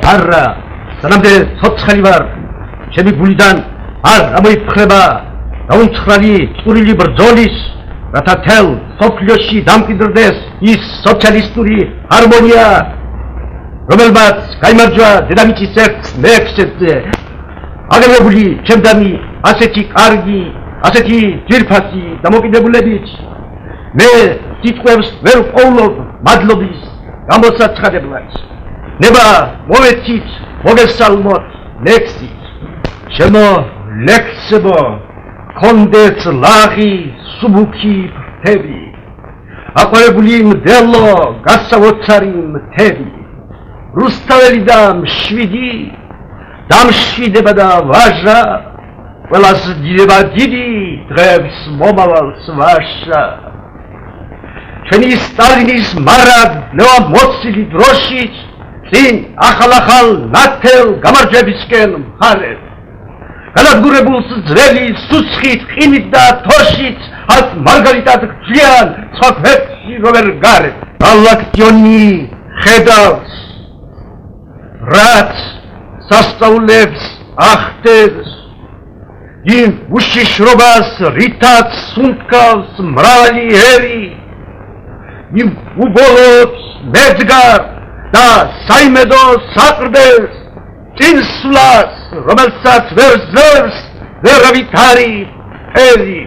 არა სანამდე ცოცხალი ვარ ჩემი გულიდან არ ამოიფრება დაუნცხრალი წვრილი ბრძოლის რათა თელ სოფლიოში დამკვიდრდეს ის სოციალისტური ჰარმონია რომელმაც გაიმარჯვა დედამიწის ერთ მეექვსეზე აგებებული ჩემდანი ასეთი კარგი ასეთი ძირფასი დამოკიდებულებით მე სიტყვებს ვერ ვყოვლობ მადლობის გამოსაცხადებლად ნება მოვეცით მოგესალმოთ ლექსით შემო ლექსებო კონდეც ლაღი სუბუქი ფრთები აყვარებული მდელო გასაოცარი მთები რუსთაველი და მშვიდი დამშვიდება და ვაჟა ყველას დიდება დიდი დღეებს მომავალს ვაშა ჩვენი სტალინის მარად ნევა მოცილი დროშით წინ ახალ ნათელ გამარჯვებისკენ მხარეთ განადგურებულს ძველი სუცხით ყინით და თოშით ათ მარგალიტად გძიან სხვა ქვეყნში რომელ გარეთ ალაქციონი ხედავს რაც სასწაულებს ახდენს იმ უშიშრობას რითაც სუნთქავს მრავალი ერი იმ უბოლოებს მეძგარ და საიმედო საყრდენს წინსვლას რომელსაც ვერ ზევს ვერავით არის ერი